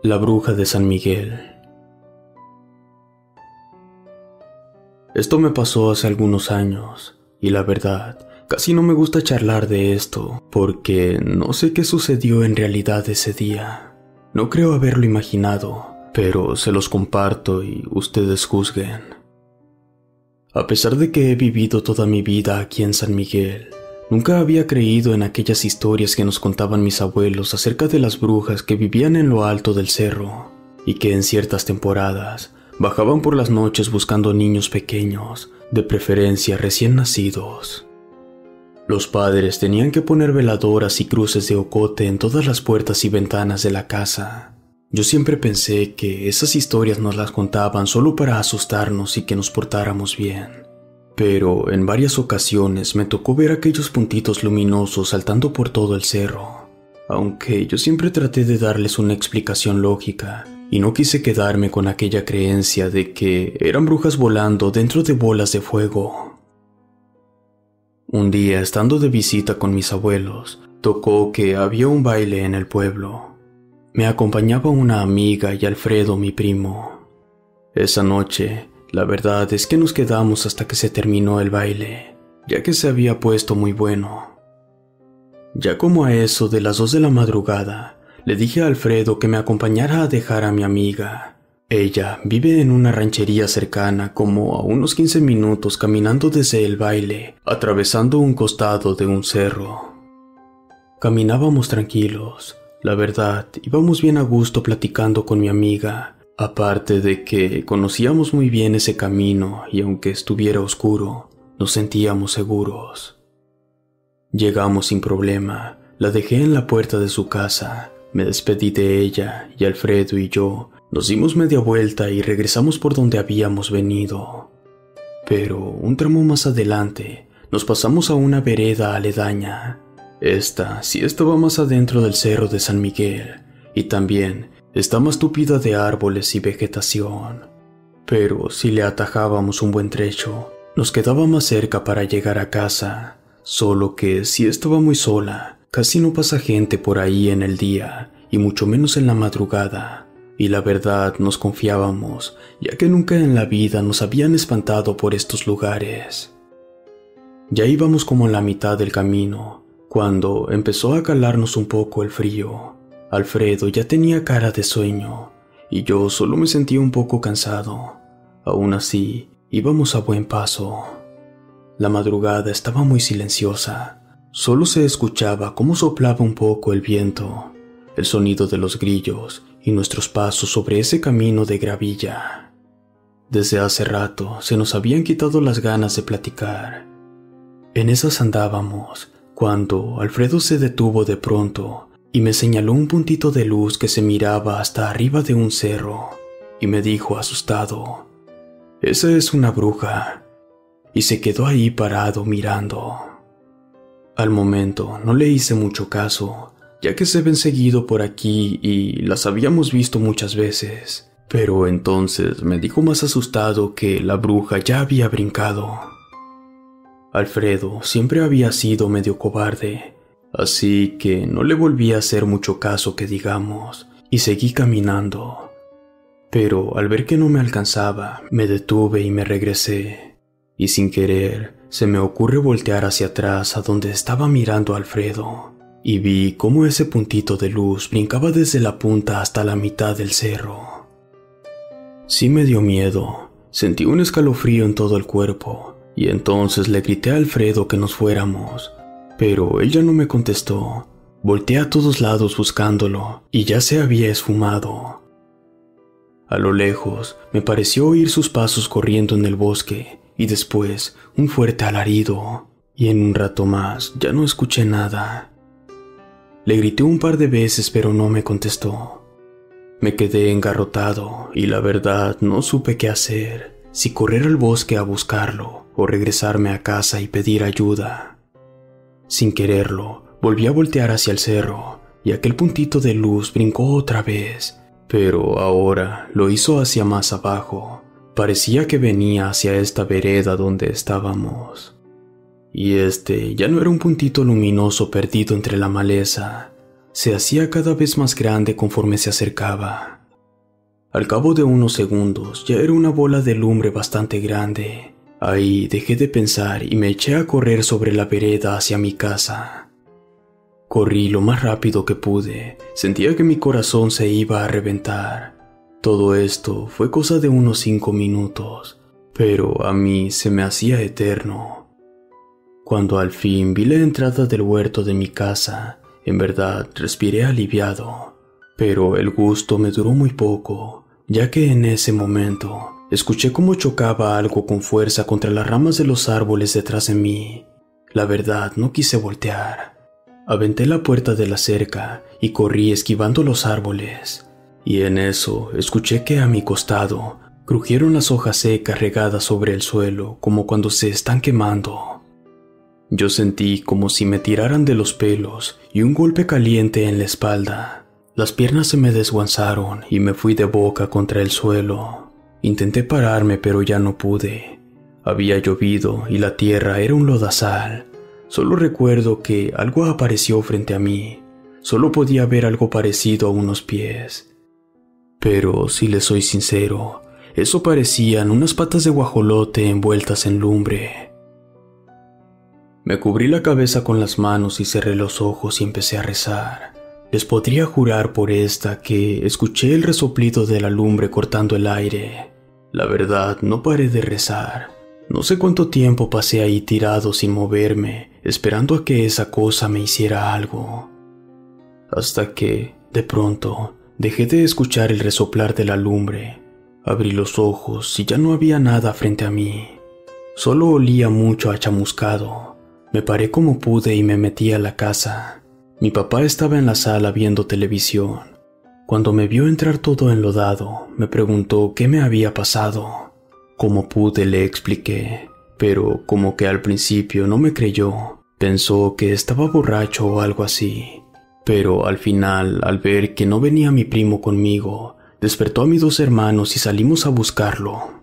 La bruja de San Miguel. Esto me pasó hace algunos años, y la verdad, casi no me gusta charlar de esto, porque no sé qué sucedió en realidad ese día. No creo haberlo imaginado, pero se los comparto y ustedes juzguen. A pesar de que he vivido toda mi vida aquí en San Miguel, nunca había creído en aquellas historias que nos contaban mis abuelos acerca de las brujas que vivían en lo alto del cerro y que en ciertas temporadas bajaban por las noches buscando niños pequeños, de preferencia recién nacidos. Los padres tenían que poner veladoras y cruces de ocote en todas las puertas y ventanas de la casa. Yo siempre pensé que esas historias nos las contaban solo para asustarnos y que nos portáramos bien. Pero en varias ocasiones me tocó ver aquellos puntitos luminosos saltando por todo el cerro, aunque yo siempre traté de darles una explicación lógica y no quise quedarme con aquella creencia de que eran brujas volando dentro de bolas de fuego. Un día, estando de visita con mis abuelos, tocó que había un baile en el pueblo. Me acompañaba una amiga y Alfredo, mi primo. Esa noche, la verdad es que nos quedamos hasta que se terminó el baile, ya que se había puesto muy bueno. Ya como a eso de las 2 de la madrugada, le dije a Alfredo que me acompañara a dejar a mi amiga. Ella vive en una ranchería cercana, como a unos 15 minutos caminando desde el baile, atravesando un costado de un cerro. Caminábamos tranquilos, la verdad, íbamos bien a gusto platicando con mi amiga. Aparte de que conocíamos muy bien ese camino y aunque estuviera oscuro, nos sentíamos seguros. Llegamos sin problema, la dejé en la puerta de su casa, me despedí de ella y Alfredo y yo nos dimos media vuelta y regresamos por donde habíamos venido. Pero un tramo más adelante nos pasamos a una vereda aledaña. Esta sí estaba más adentro del cerro de San Miguel y también está más tupida de árboles y vegetación, pero si le atajábamos un buen trecho, nos quedaba más cerca para llegar a casa, solo que si estaba muy sola, casi no pasa gente por ahí en el día, y mucho menos en la madrugada, y la verdad nos confiábamos, ya que nunca en la vida nos habían espantado por estos lugares. Ya íbamos como a la mitad del camino, cuando empezó a calarnos un poco el frío. Alfredo ya tenía cara de sueño y yo solo me sentía un poco cansado. Aún así, íbamos a buen paso. La madrugada estaba muy silenciosa. Solo se escuchaba cómo soplaba un poco el viento, el sonido de los grillos y nuestros pasos sobre ese camino de gravilla. Desde hace rato se nos habían quitado las ganas de platicar. En esas andábamos, cuando Alfredo se detuvo de pronto y me señaló un puntito de luz que se miraba hasta arriba de un cerro, y me dijo asustado: «Esa es una bruja», y se quedó ahí parado mirando. Al momento no le hice mucho caso, ya que se ven seguido por aquí y las habíamos visto muchas veces, pero entonces me dijo más asustado que la bruja ya había brincado. Alfredo siempre había sido medio cobarde, así que no le volví a hacer mucho caso que digamos, y seguí caminando. Pero al ver que no me alcanzaba, me detuve y me regresé, y sin querer se me ocurre voltear hacia atrás a donde estaba mirando a Alfredo, y vi cómo ese puntito de luz brincaba desde la punta hasta la mitad del cerro. Sí me dio miedo, sentí un escalofrío en todo el cuerpo, y entonces le grité a Alfredo que nos fuéramos, pero ella no me contestó. Volteé a todos lados buscándolo y ya se había esfumado. A lo lejos me pareció oír sus pasos corriendo en el bosque y después un fuerte alarido, y en un rato más ya no escuché nada. Le grité un par de veces pero no me contestó. Me quedé engarrotado y la verdad no supe qué hacer, si correr al bosque a buscarlo o regresarme a casa y pedir ayuda. Sin quererlo, volví a voltear hacia el cerro y aquel puntito de luz brincó otra vez, pero ahora lo hizo hacia más abajo. Parecía que venía hacia esta vereda donde estábamos. Y este ya no era un puntito luminoso perdido entre la maleza, se hacía cada vez más grande conforme se acercaba. Al cabo de unos segundos ya era una bola de lumbre bastante grande. Ahí dejé de pensar y me eché a correr sobre la vereda hacia mi casa. Corrí lo más rápido que pude, sentía que mi corazón se iba a reventar. Todo esto fue cosa de unos 5 minutos, pero a mí se me hacía eterno. Cuando al fin vi la entrada del huerto de mi casa, en verdad respiré aliviado, pero el gusto me duró muy poco, ya que en ese momento escuché cómo chocaba algo con fuerza contra las ramas de los árboles detrás de mí. La verdad, no quise voltear. Aventé la puerta de la cerca y corrí esquivando los árboles, y en eso escuché que a mi costado crujieron las hojas secas regadas sobre el suelo como cuando se están quemando. Yo sentí como si me tiraran de los pelos y un golpe caliente en la espalda. Las piernas se me desguanzaron y me fui de boca contra el suelo. Intenté pararme, pero ya no pude. Había llovido y la tierra era un lodazal. Solo recuerdo que algo apareció frente a mí. Solo podía ver algo parecido a unos pies. Pero si les soy sincero, eso parecían unas patas de guajolote envueltas en lumbre. Me cubrí la cabeza con las manos y cerré los ojos y empecé a rezar. Les podría jurar por esta que escuché el resoplido de la lumbre cortando el aire. La verdad, no paré de rezar. No sé cuánto tiempo pasé ahí tirado sin moverme, esperando a que esa cosa me hiciera algo. Hasta que, de pronto, dejé de escuchar el resoplar de la lumbre. Abrí los ojos y ya no había nada frente a mí. Solo olía mucho a chamuscado. Me paré como pude y me metí a la casa. Mi papá estaba en la sala viendo televisión. Cuando me vio entrar todo enlodado, me preguntó qué me había pasado. Como pude le expliqué, pero como que al principio no me creyó. Pensó que estaba borracho o algo así. Pero al final, al ver que no venía mi primo conmigo, despertó a mis 2 hermanos y salimos a buscarlo.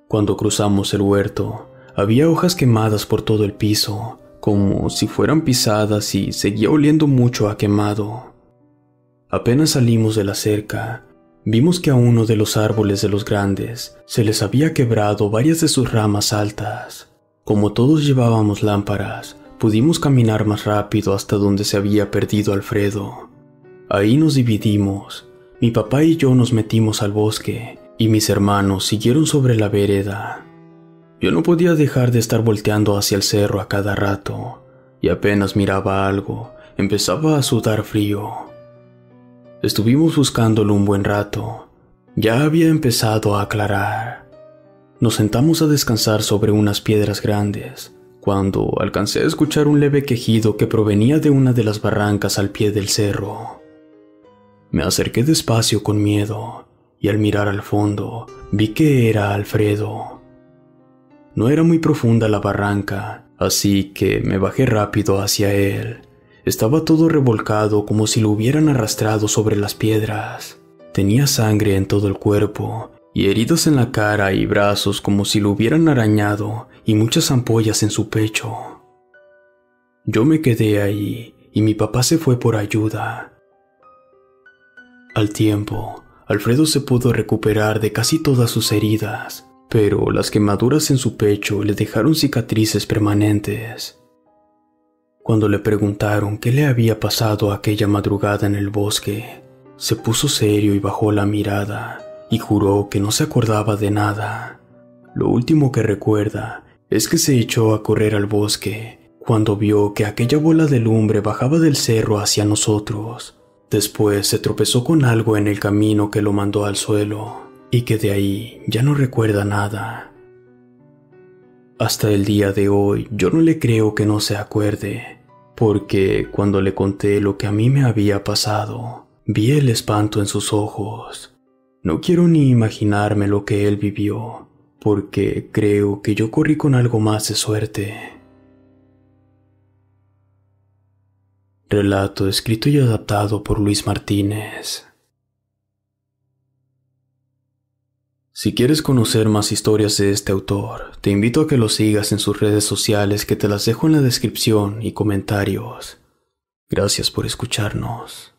Cuando cruzamos el huerto, había hojas quemadas por todo el piso, como si fueran pisadas, y seguía oliendo mucho a quemado. Apenas salimos de la cerca, vimos que a uno de los árboles de los grandes se les había quebrado varias de sus ramas altas. Como todos llevábamos lámparas, pudimos caminar más rápido hasta donde se había perdido Alfredo. Ahí nos dividimos. Mi papá y yo nos metimos al bosque, y mis hermanos siguieron sobre la vereda. Yo no podía dejar de estar volteando hacia el cerro a cada rato, y apenas miraba algo, empezaba a sudar frío. Estuvimos buscándolo un buen rato. Ya había empezado a aclarar. Nos sentamos a descansar sobre unas piedras grandes, cuando alcancé a escuchar un leve quejido que provenía de una de las barrancas al pie del cerro. Me acerqué despacio con miedo, y al mirar al fondo, vi que era Alfredo. No era muy profunda la barranca, así que me bajé rápido hacia él. Estaba todo revolcado como si lo hubieran arrastrado sobre las piedras. Tenía sangre en todo el cuerpo, y heridos en la cara y brazos como si lo hubieran arañado, y muchas ampollas en su pecho. Yo me quedé ahí, y mi papá se fue por ayuda. Al tiempo, Alfredo se pudo recuperar de casi todas sus heridas, pero las quemaduras en su pecho le dejaron cicatrices permanentes. Cuando le preguntaron qué le había pasado aquella madrugada en el bosque, se puso serio y bajó la mirada, y juró que no se acordaba de nada. Lo último que recuerda es que se echó a correr al bosque cuando vio que aquella bola de lumbre bajaba del cerro hacia nosotros. Después se tropezó con algo en el camino que lo mandó al suelo, y que de ahí ya no recuerda nada. Hasta el día de hoy yo no le creo que no se acuerde, porque cuando le conté lo que a mí me había pasado, vi el espanto en sus ojos. No quiero ni imaginarme lo que él vivió, porque creo que yo corrí con algo más de suerte. Relato escrito y adaptado por Luis Martínez. Si quieres conocer más historias de este autor, te invito a que lo sigas en sus redes sociales, que te las dejo en la descripción y comentarios. Gracias por escucharnos.